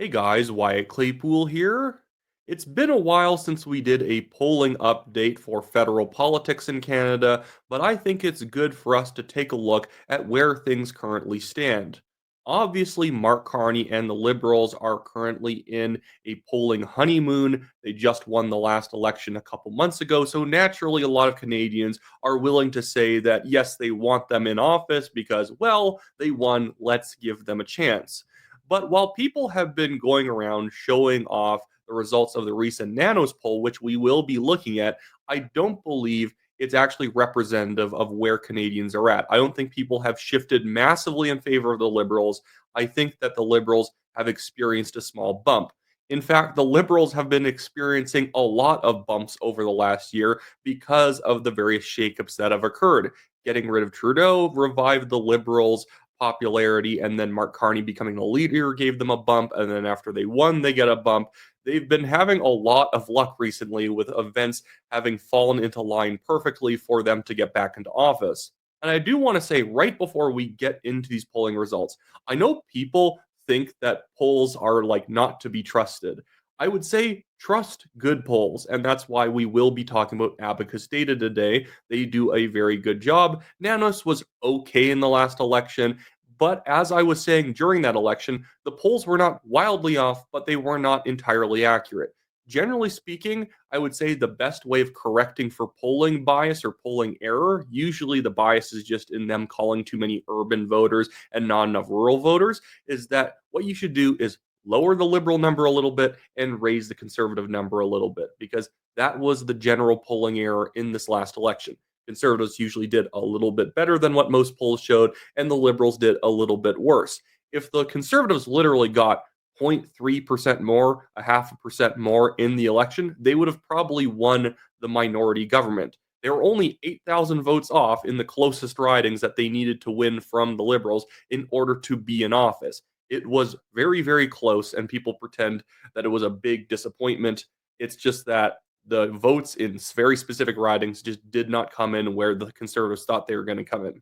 Hey guys, Wyatt Claypool here. It's been a while since we did a polling update for federal politics in Canada, but I think it's good for us to take a look at where things currently stand. Obviously, Mark Carney and the Liberals are currently in a polling honeymoon. They just won the last election a couple months ago, so naturally, a lot of Canadians are willing to say that yes, they want them in office because, well, they won, let's give them a chance. But while people have been going around showing off the results of the recent Nanos poll, which we will be looking at, I don't believe it's actually representative of where Canadians are at. I don't think people have shifted massively in favor of the Liberals. I think that the Liberals have experienced a small bump. In fact, the Liberals have been experiencing a lot of bumps over the last year because of the various shakeups that have occurred. Getting rid of Trudeau revived the Liberals' popularity, and then Mark Carney becoming the leader gave them a bump, and then after they won, they get a bump. They've been having a lot of luck recently with events having fallen into line perfectly for them to get back into office. And I do want to say right before we get into these polling results, I know people think that polls are like not to be trusted. I would say trust good polls, and that's why we will be talking about Abacus data today. They do a very good job. Nanos was okay in the last election, but as I was saying during that election, the polls were not wildly off, but they were not entirely accurate. Generally speaking, I would say the best way of correcting for polling bias or polling error, usually the bias is just in them calling too many urban voters and not enough rural voters, is that what you should do is lower the liberal number a little bit and raise the conservative number a little bit, because that was the general polling error in this last election. Conservatives usually did a little bit better than what most polls showed, and the liberals did a little bit worse. If the conservatives literally got 0.3% more, a half a percent more in the election, they would have probably won the minority government. They were only 8,000 votes off in the closest ridings that they needed to win from the liberals in order to be in office. It was very, very close, and people pretend that it was a big disappointment. It's just that the votes in very specific ridings just did not come in where the conservatives thought they were going to come in.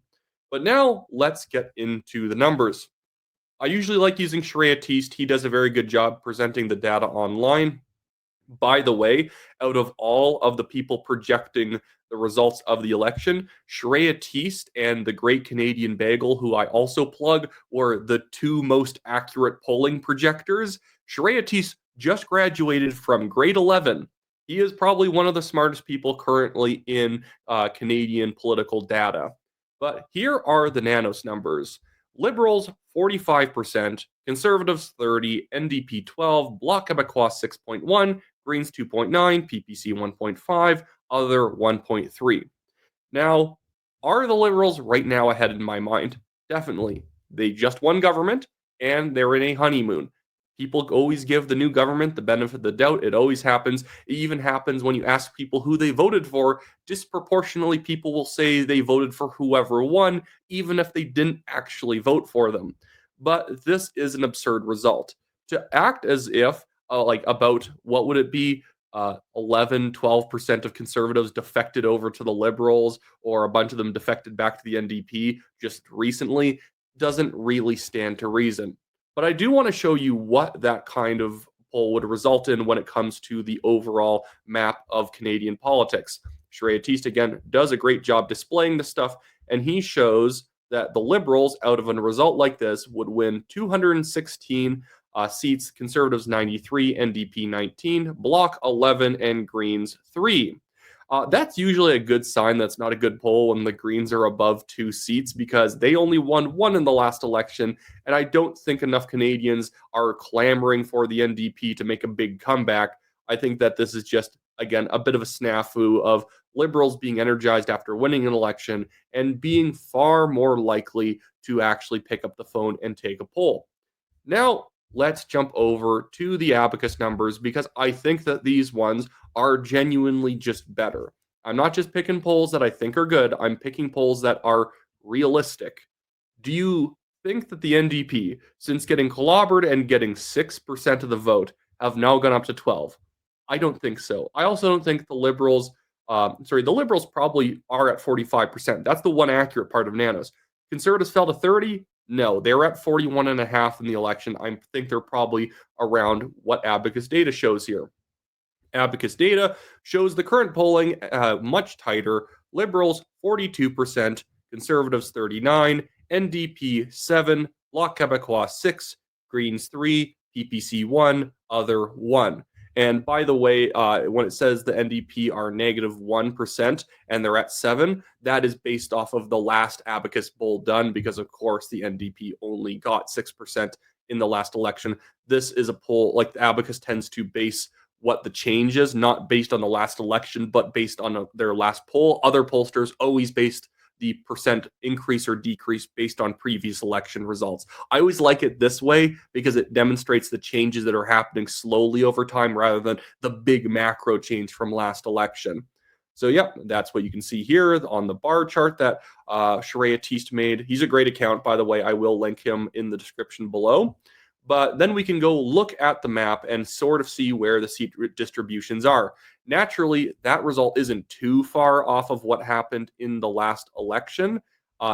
But now let's get into the numbers. I usually like using Shreya Teest. He does a very good job presenting the data online. By the way, out of all of the people projecting the results of the election, Shreya Teest and the Great Canadian Bagel, who I also plug, were the two most accurate polling projectors. Shreya Teest just graduated from grade 11. He is probably one of the smartest people currently in Canadian political data. But here are the Nanos numbers. Liberals 45%, Conservatives 30, NDP 12, Bloc Québécois 6.1, Greens 2.9, PPC 1.5, other 1.3. Now, are the Liberals right now ahead in my mind? Definitely. They just won government and they're in a honeymoon. People always give the new government the benefit of the doubt. It always happens. It even happens when you ask people who they voted for. Disproportionately, people will say they voted for whoever won, even if they didn't actually vote for them. But this is an absurd result. To act as if, like, about what would it be? 11, 12% of conservatives defected over to the liberals, or a bunch of them defected back to the NDP just recently, doesn't really stand to reason. But I do want to show you what that kind of poll would result in when it comes to the overall map of Canadian politics. Shreya Teest, again, does a great job displaying this stuff, and he shows that the Liberals, out of a result like this, would win 216 seats, Conservatives 93, NDP 19, Bloc 11, and Greens 3. That's usually a good sign that's not a good poll when the Greens are above 2 seats, because they only won one in the last election, and I don't think enough Canadians are clamoring for the NDP to make a big comeback. I think that this is just, again, a bit of a snafu of Liberals being energized after winning an election and being far more likely to actually pick up the phone and take a poll. Now, let's jump over to the Abacus numbers, because I think that these ones are genuinely just better. I'm not just picking polls that I think are good, I'm picking polls that are realistic. Do you think that the NDP, since getting clobbered and getting 6% of the vote, have now gone up to 12? I don't think so. I also don't think the Liberals, the Liberals probably are at 45%. That's the one accurate part of Nanos. Conservatives fell to 30, No, they're at 41.5 in the election. I think they're probably around what Abacus data shows here. Abacus data shows the current polling much tighter. Liberals 42%, Conservatives 39, NDP 7, Bloc Québécois 6, Greens 3, PPC 1, Other 1. And by the way, when it says the NDP are negative 1% and they're at 7, that is based off of the last Abacus poll done because, of course, the NDP only got 6% in the last election. This is a poll like Abacus tends to base what the change is, not based on the last election, but based on their last poll. Other pollsters always based the percent increase or decrease based on previous election results. I always like it this way because it demonstrates the changes that are happening slowly over time rather than the big macro change from last election. So, yep, that's what you can see here on the bar chart that Sharia Teest made. He's a great account, by the way. I will link him in the description below. But then we can go look at the map and sort of see where the seat distributions are. Naturally, that result isn't too far off of what happened in the last election.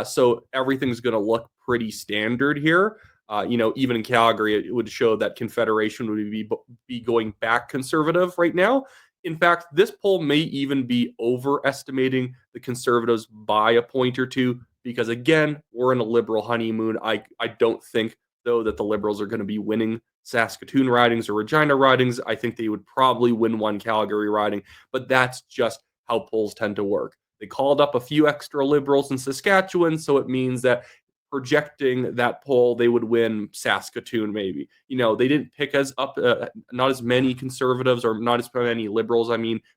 So everything's going to look pretty standard here. Even in Calgary, it would show that Confederation would be going back conservative right now. In fact, this poll may even be overestimating the Conservatives by a point or two because, again, we're in a liberal honeymoon. I don't think though, that the Liberals are going to be winning Saskatoon ridings or Regina ridings. I think they would probably win one Calgary riding, but that's just how polls tend to work. They called up a few extra Liberals in Saskatchewan, so it means that projecting that poll, they would win Saskatoon maybe. They didn't pick not as many Conservatives or not as many Liberals,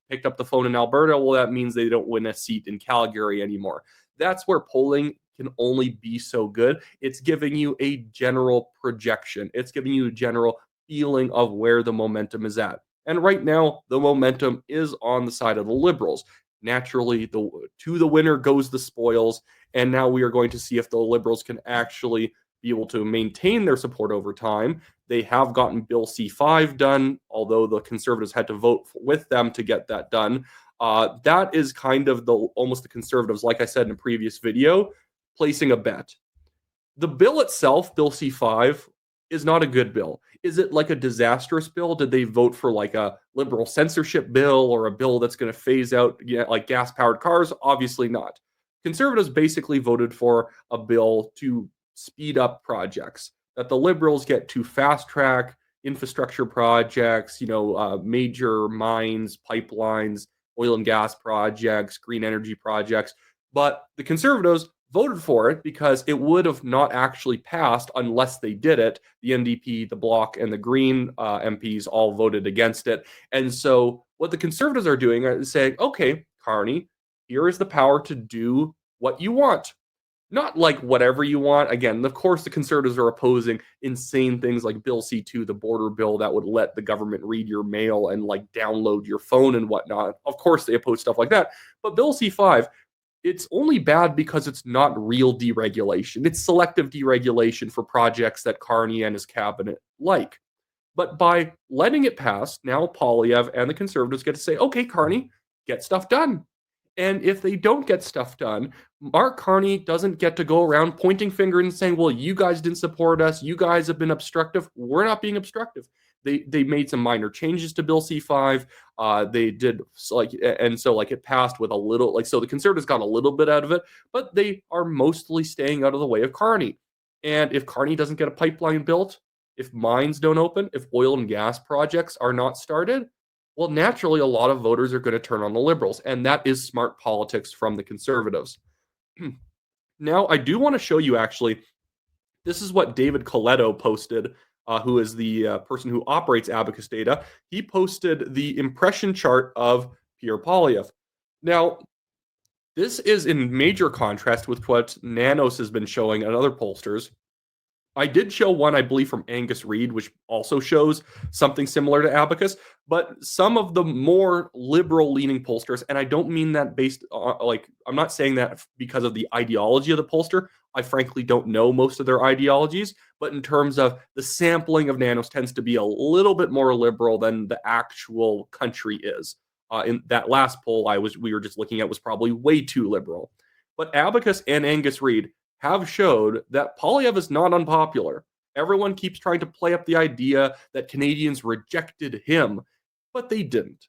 picked up the phone in Alberta. Well, that means they don't win a seat in Calgary anymore. That's where polling can only be so good. It's giving you a general projection. It's giving you a general feeling of where the momentum is at. And right now, the momentum is on the side of the Liberals. Naturally, to the winner goes the spoils. And now we are going to see if the Liberals can actually be able to maintain their support over time. They have gotten Bill C-5 done, although the Conservatives had to vote with them to get that done. That is kind of almost the Conservatives, like I said in a previous video, placing a bet. The bill itself, Bill C-5, is not a good bill. Is it like a disastrous bill? Did they vote for like a liberal censorship bill or a bill that's going to phase out like gas-powered cars? Obviously not. Conservatives basically voted for a bill to speed up projects, that the Liberals get to fast-track infrastructure projects, major mines, pipelines, oil and gas projects, green energy projects. But the Conservatives voted for it because it would have not actually passed unless they did it. The NDP, the Bloc, and the Green MPs all voted against it. And so what the Conservatives are doing is saying, okay, Carney, here is the power to do what you want. Not like whatever you want. Again, of course, the Conservatives are opposing insane things like Bill C-2, the border bill that would let the government read your mail and like download your phone and whatnot. Of course, they oppose stuff like that. But Bill C-5, it's only bad because it's not real deregulation. It's selective deregulation for projects that Carney and his cabinet like. But by letting it pass, now Poilievre and the Conservatives get to say, okay, Carney, get stuff done. And if they don't get stuff done, Mark Carney doesn't get to go around pointing fingers and saying, well, you guys didn't support us. You guys have been obstructive. We're not being obstructive. They made some minor changes to Bill C-5. They did it passed with a little so the Conservatives got a little bit out of it, but they are mostly staying out of the way of Carney. And if Carney doesn't get a pipeline built, if mines don't open, if oil and gas projects are not started, well, naturally, a lot of voters are going to turn on the Liberals, and that is smart politics from the Conservatives. Now, I do want to show you, actually, this is what David Coletto posted, who is the person who operates Abacus Data. He posted the impression chart of Pierre Poilievre. Now, this is in major contrast with what Nanos has been showing and other pollsters. I did show one, I believe, from Angus Reid, which also shows something similar to Abacus, but some of the more liberal-leaning pollsters, and I don't mean that based on, I'm not saying that because of the ideology of the pollster. I frankly don't know most of their ideologies, but in terms of the sampling of Nanos tends to be a little bit more liberal than the actual country is. In that last poll we were just looking at was probably way too liberal. But Abacus and Angus Reid have showed that Poilievre is not unpopular. Everyone keeps trying to play up the idea that Canadians rejected him, but they didn't.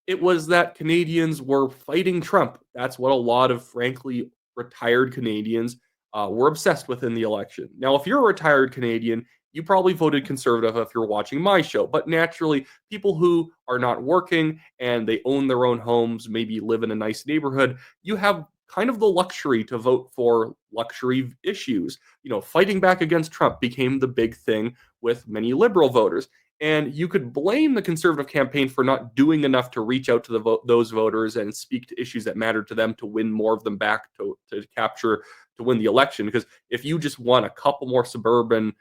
It was that Canadians were fighting Trump. That's what a lot of, frankly, retired Canadians were obsessed with in the election. Now, if you're a retired Canadian, you probably voted conservative if you're watching my show. But naturally, people who are not working and they own their own homes, maybe live in a nice neighborhood, you have kind of the luxury to vote for luxury issues. Fighting back against Trump became the big thing with many liberal voters. And you could blame the conservative campaign for not doing enough to reach out to those voters and speak to issues that matter to them to win more of them back to capture to win the election. Because if you just won a couple more suburban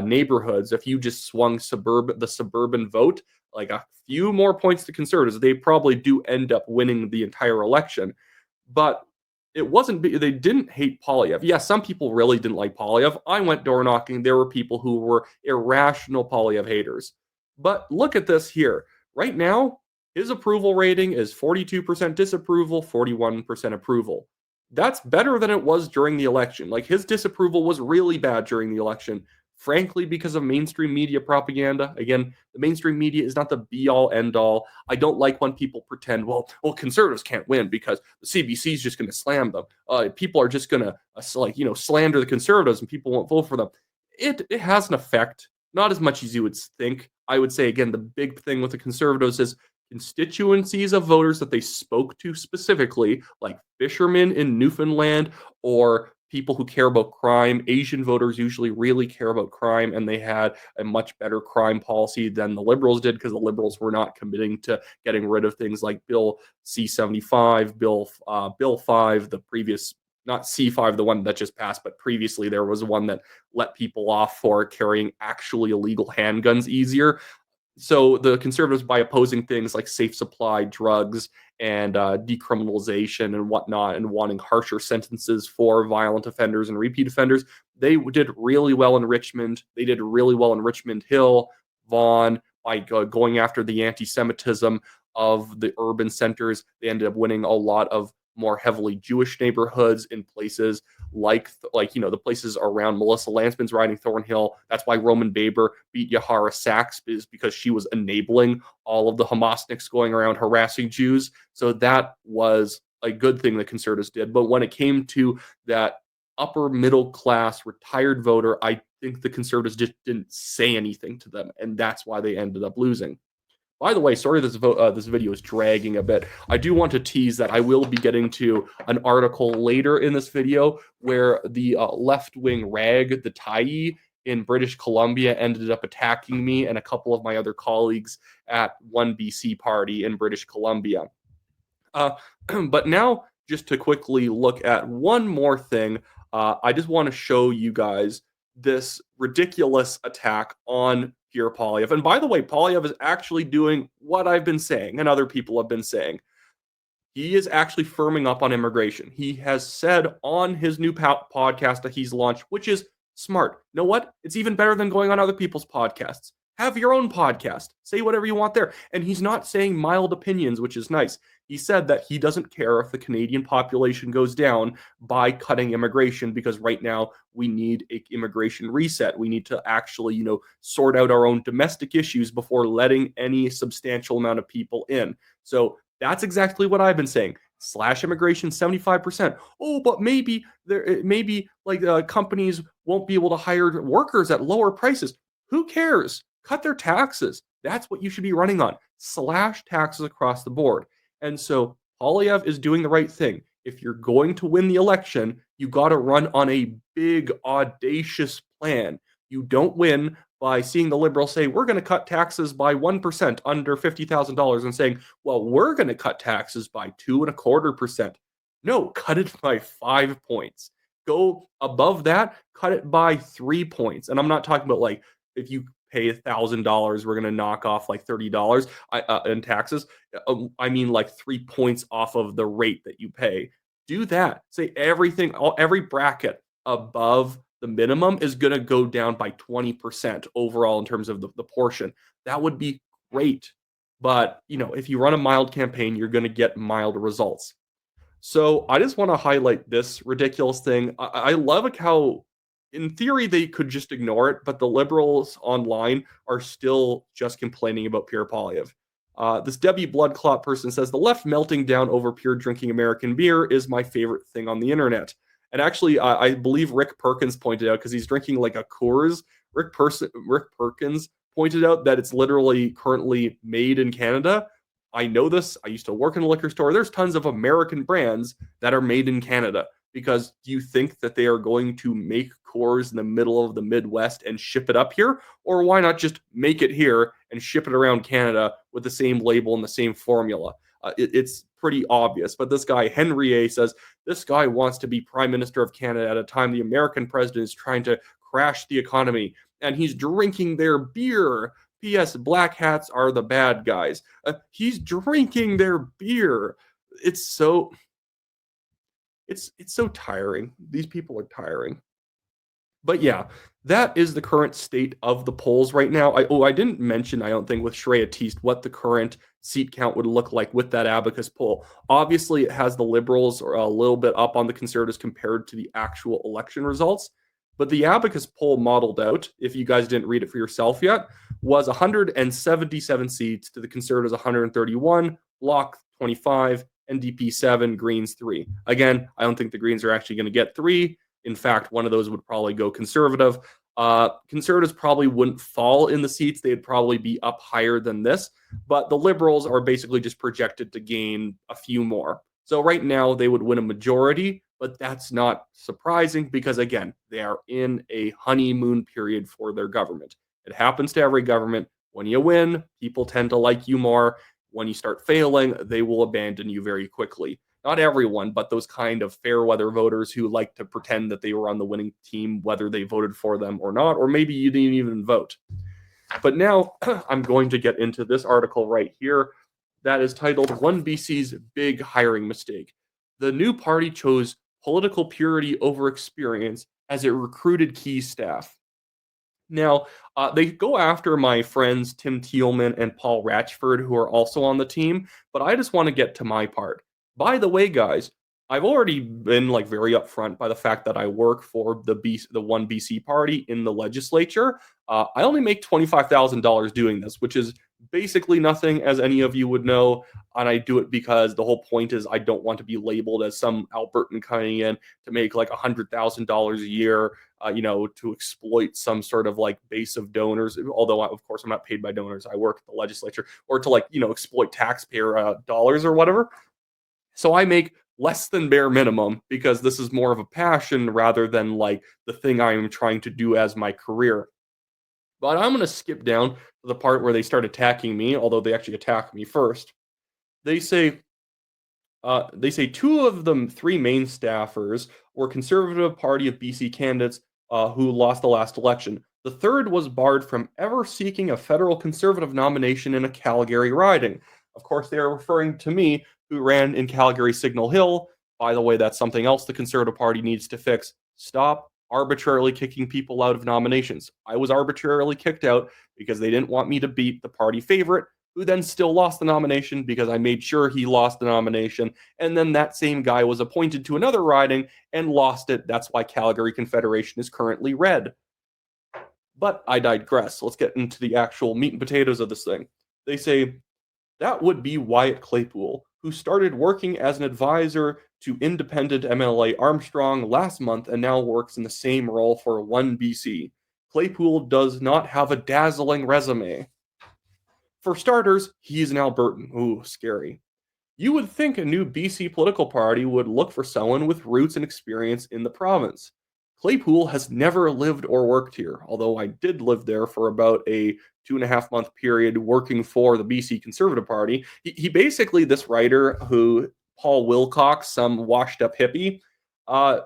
neighborhoods, if you just swung the suburban vote like a few more points to conservatives, they probably do end up winning the entire election. But it wasn't, they didn't hate Poilievre. Yeah, some people really didn't like Poilievre. I went door knocking. There were people who were irrational Poilievre haters. But look at this here. Right now, his approval rating is 42% disapproval, 41% approval. That's better than it was during the election. Like, his disapproval was really bad during the election, frankly, because of mainstream media propaganda. Again, the mainstream media is not the be all end all. I don't like when people pretend, well, conservatives can't win because the CBC is just going to slam them. People are just going to, slander the conservatives and people won't vote for them. It has an effect, not as much as you would think. I would say, again, the big thing with the conservatives is constituencies of voters that they spoke to specifically, like fishermen in Newfoundland or people who care about crime. Asian voters usually really care about crime, and they had a much better crime policy than the Liberals did because the Liberals were not committing to getting rid of things like Bill C-75, Bill 5, the previous, not C-5, the one that just passed, but previously there was one that let people off for carrying actually illegal handguns easier. So the conservatives, by opposing things like safe supply, drugs, and decriminalization and whatnot, and wanting harsher sentences for violent offenders and repeat offenders, they did really well in Richmond. They did really well in Richmond Hill, Vaughan, by going after the anti-Semitism of the urban centers. They ended up winning a lot of more heavily Jewish neighborhoods in places like the places around Melissa Lantsman's riding Thornhill. That's why Roman Baber beat Yahara Sachs, is because she was enabling all of the Hamasniks going around harassing Jews. So that was a good thing the conservatives did. But when it came to that upper middle class retired voter, I think the conservatives just didn't say anything to them, and that's why they ended up losing. By the way, sorry this video is dragging a bit. I do want to tease that I will be getting to an article later in this video where the left-wing rag, the Tyee in British Columbia, ended up attacking me and a couple of my other colleagues at 1BC Party in British Columbia. But now, just to quickly look at one more thing, I just want to show you guys this ridiculous attack on Pierre Poilievre. And by the way, Poilievre is actually doing what I've been saying and other people have been saying. He is actually firming up on immigration. He has said on his new podcast that he's launched, which is smart. You know what? It's even better than going on other people's podcasts. Have your own podcast. Say whatever you want there. And he's not saying mild opinions, which is nice. He said that he doesn't care if the Canadian population goes down by cutting immigration, because right now we need an immigration reset. We need to actually, sort out our own domestic issues before letting any substantial amount of people in. So that's exactly what I've been saying. Slash immigration 75%. Oh, but maybe companies won't be able to hire workers at lower prices. Who cares? Cut their taxes. That's what you should be running on. Slash taxes across the board. And so Poilievre is doing the right thing. If you're going to win the election, you got to run on a big, audacious plan. You don't win by seeing the Liberals say, we're going to cut taxes by 1% under $50,000 and saying, well, we're going to cut taxes by 2.25%. No, cut it by 5 points. Go above that, cut it by 3 points. And I'm not talking about like, if you pay $1,000, we're going to knock off like $30 in taxes. I mean like 3 points off of the rate that you pay. Do that. Say every bracket above the minimum is going to go down by 20% overall in terms of the portion. That would be great. But, if you run a mild campaign, you're going to get mild results. So I just want to highlight this ridiculous thing. I love like how, in theory, they could just ignore it, but the liberals online are still just complaining about Pierre Poilievre. This Debbie Bloodclot person says the left melting down over pure drinking American beer is my favorite thing on the internet. And actually, I believe Rick Perkins pointed out because he's drinking like a Coors. Rick Perkins pointed out that it's literally currently made in Canada. I know this. I used to work in a liquor store. There's tons of American brands that are made in Canada because do you think that they are going to make Coors in the middle of the Midwest and ship it up here? Or why not just make it here and ship it around Canada with the same label and the same formula? It's pretty obvious. But this guy, Henry A., says this guy wants to be Prime Minister of Canada at a time the American president is trying to crash the economy and he's drinking their beer. P.S. Black hats are the bad guys. He's drinking their beer. It's so it's so tiring. These people are tiring. But yeah, that is the current state of the polls right now. I didn't mention, I don't think, with Shreya Teest what the current seat count would look like with that abacus poll. Obviously, it has the Liberals or a little bit up on the Conservatives compared to the actual election results. But the abacus poll modeled out, if you guys didn't read it for yourself yet, was 177 seats to the Conservatives 131, Bloc 25, NDP 7, Greens 3. Again, I don't think the Greens are actually going to get 3. In fact, one of those would probably go conservative. Conservatives probably wouldn't fall in the seats. They'd probably be up higher than this. But the Liberals are basically just projected to gain a few more. So right now, they would win a majority, but that's not surprising because, again, they are in a honeymoon period for their government. It happens to every government. When you win, people tend to like you more. When you start failing, they will abandon you very quickly. Not everyone, but those kind of fair weather voters who like to pretend that they were on the winning team, whether they voted for them or not, or maybe you didn't even vote. But now I'm going to get into this article right here that is titled One BC's Big Hiring Mistake. The new party chose political purity over experience as it recruited key staff. Now, they go after my friends Tim Thielman and Paul Ratchford, who are also on the team, but I just want to get to my part. By the way, guys, I've already been like very upfront by the fact that I work for the One BC party in the legislature. I only make $25,000 doing this, which is basically nothing, as any of you would know. And I do it because the whole point is I don't want to be labeled as some Albertan coming in to make like $100,000 a year, to exploit some sort of like base of donors. Although, of course, I'm not paid by donors. I work at the legislature, or to exploit taxpayer dollars or whatever. So I make less than bare minimum because this is more of a passion rather than like the thing I am trying to do as my career. But I'm going to skip down to the part where they start attacking me, although they actually attack me first. They say two of the three main staffers were Conservative Party of BC candidates who lost the last election. The third was barred from ever seeking a federal Conservative nomination in a Calgary riding. Of course, they are referring to me, who ran in Calgary Signal Hill. By the way, that's something else the Conservative Party needs to fix. Stop arbitrarily kicking people out of nominations. I was arbitrarily kicked out because they didn't want me to beat the party favorite, who then still lost the nomination because I made sure he lost the nomination. And then that same guy was appointed to another riding and lost it. That's why Calgary Confederation is currently red. But I digress. Let's get into the actual meat and potatoes of this thing. They say that would be Wyatt Claypool, who started working as an advisor to independent MLA Armstrong last month and now works in the same role for One BC. Claypool does not have a dazzling resume. For starters, he's an Albertan. Ooh, scary. You would think a new BC political party would look for someone with roots and experience in the province. Claypool has never lived or worked here, although I did live there for about a 2.5 month period working for the BC Conservative Party. He basically, this writer who, Paul Wilcox, some washed up hippie, uh,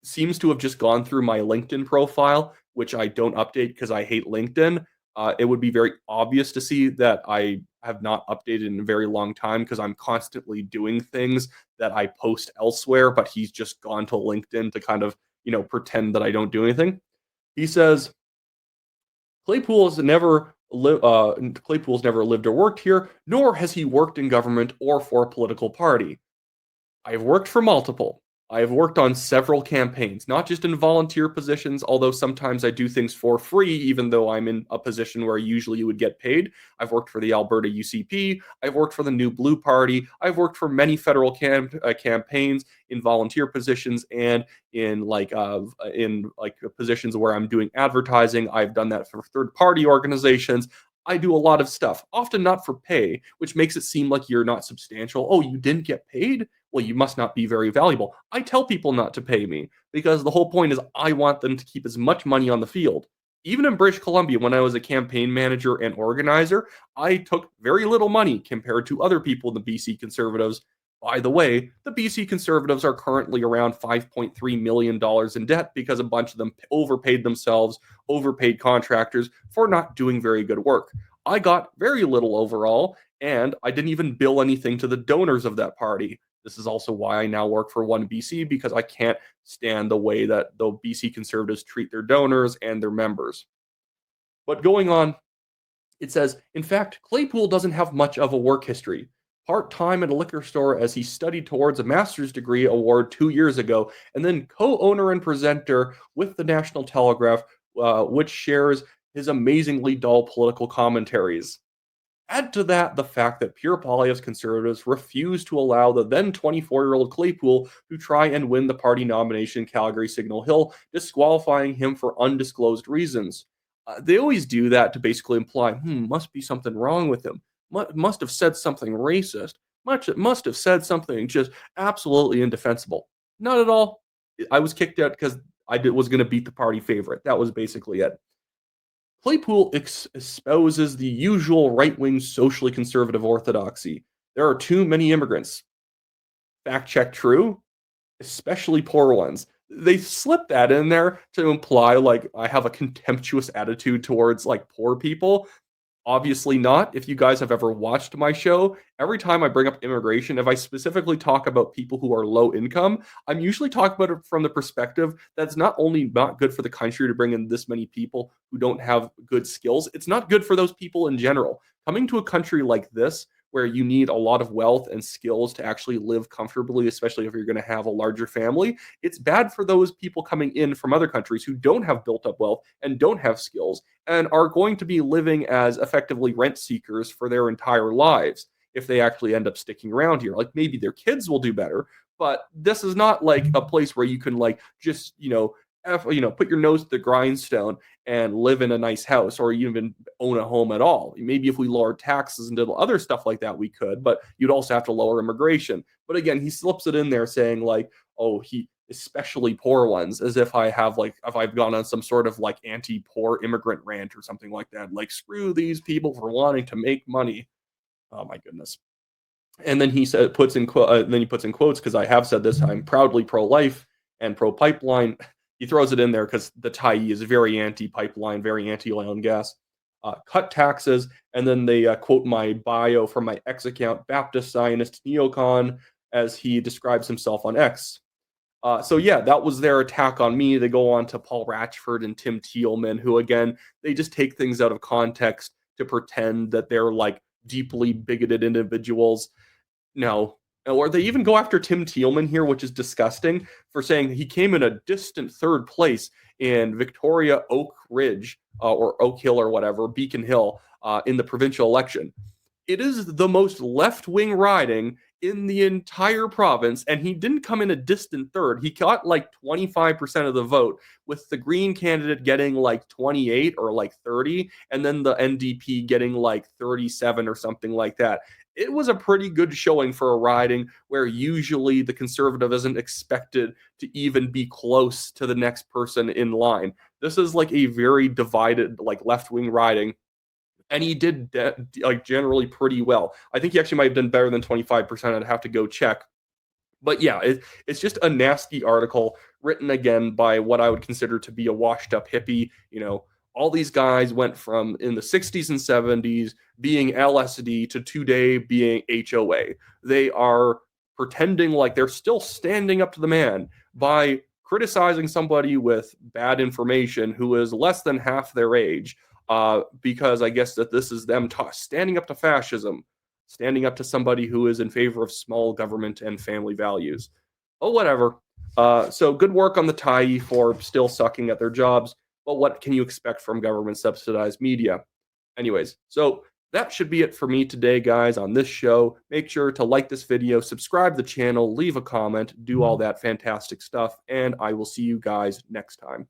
seems to have just gone through my LinkedIn profile, which I don't update because I hate LinkedIn. It would be very obvious to see that I have not updated in a very long time because I'm constantly doing things that I post elsewhere, but he's just gone to LinkedIn to kind of, pretend that I don't do anything. He says, Claypool's never lived or worked here, nor has he worked in government or for a political party. I've worked for multiple. I have worked on several campaigns, not just in volunteer positions, although sometimes I do things for free, even though I'm in a position where usually you would get paid. I've worked for the Alberta UCP. I've worked for the New Blue Party. I've worked for many federal campaigns in volunteer positions and in positions where I'm doing advertising. I've done that for third party organizations. I do a lot of stuff, often not for pay, which makes it seem like you're not substantial. Oh, you didn't get paid? Well, you must not be very valuable. I tell people not to pay me because the whole point is I want them to keep as much money on the field. Even in British Columbia, when I was a campaign manager and organizer, I took very little money compared to other people in the BC Conservatives. By the way, the BC Conservatives are currently around $5.3 million in debt because a bunch of them overpaid themselves, overpaid contractors for not doing very good work. I got very little overall, and I didn't even bill anything to the donors of that party. This is also why I now work for One BC because I can't stand the way that the BC Conservatives treat their donors and their members. But going on, it says, in fact, Claypool doesn't have much of a work history. Part time at a liquor store as he studied towards a master's degree award 2 years ago, and then co owner and presenter with the National Telegraph, which shares his amazingly dull political commentaries. Add to that the fact that Pierre Poilievre's Conservatives refused to allow the then 24-year-old Claypool to try and win the party nomination in Calgary Signal Hill, disqualifying him for undisclosed reasons. They always do that to basically imply, must be something wrong with him. Must have said something racist. Must have said something just absolutely indefensible. Not at all. I was kicked out because was going to beat the party favorite. That was basically it. Claypool espouses the usual right wing socially conservative orthodoxy. There are too many immigrants. Fact check true, especially poor ones. They slip that in there to imply like I have a contemptuous attitude towards like poor people. Obviously not. If you guys have ever watched my show, every time I bring up immigration, if I specifically talk about people who are low income, I'm usually talking about it from the perspective that's not only not good for the country to bring in this many people who don't have good skills, it's not good for those people in general. Coming to a country like this, where you need a lot of wealth and skills to actually live comfortably, especially if you're going to have a larger family, it's bad for those people coming in from other countries who don't have built up wealth and don't have skills and are going to be living as effectively rent seekers for their entire lives if they actually end up sticking around here. Like maybe their kids will do better, but this is not like a place where you can like just, put your nose to the grindstone and live in a nice house or even own a home at all. Maybe if we lowered taxes and did other stuff like that, we could, but you'd also have to lower immigration. But again, he slips it in there saying like, oh, he especially poor ones, as if if I've gone on some sort of like anti-poor immigrant rant or something like that. Like screw these people for wanting to make money. Oh my goodness. And then then he puts in quotes because I have said this. I'm proudly pro-life and pro-pipeline. He throws it in there because the Tyee is very anti-pipeline, very anti-oil and gas. Cut taxes, and then they quote my bio from my X account, Baptist Zionist Neocon, as he describes himself on X. So yeah, that was their attack on me. They go on to Paul Ratchford and Tim Thielman, who again, they just take things out of context to pretend that they're like deeply bigoted individuals. No. Or they even go after Tim Thielman here, which is disgusting, for saying he came in a distant third place in Victoria Oak Ridge or Oak Hill or whatever, Beacon Hill, in the provincial election. It is the most left-wing riding in the entire province, and he didn't come in a distant third. He got like 25% of the vote, with the Green candidate getting like 28 or like 30, and then the NDP getting like 37 or something like that. It was a pretty good showing for a riding where usually the Conservative isn't expected to even be close to the next person in line. This is like a very divided, like left-wing riding, and he did like generally pretty well. I think he actually might have done better than 25%. I'd have to go check. But yeah, it's just a nasty article written again by what I would consider to be a washed up hippie. All these guys went from in the 60s and 70s being LSD to today being HOA. They are pretending like they're still standing up to the man by criticizing somebody with bad information who is less than half their age, because I guess that this is them standing up to fascism. standing up to somebody who is in favor of small government and family values. Oh, whatever. So good work on the Tyee for still sucking at their jobs, but what can you expect from government subsidized media? Anyways, so that should be it for me today, guys, on this show. Make sure to like this video, subscribe to the channel, leave a comment, do all that fantastic stuff, and I will see you guys next time.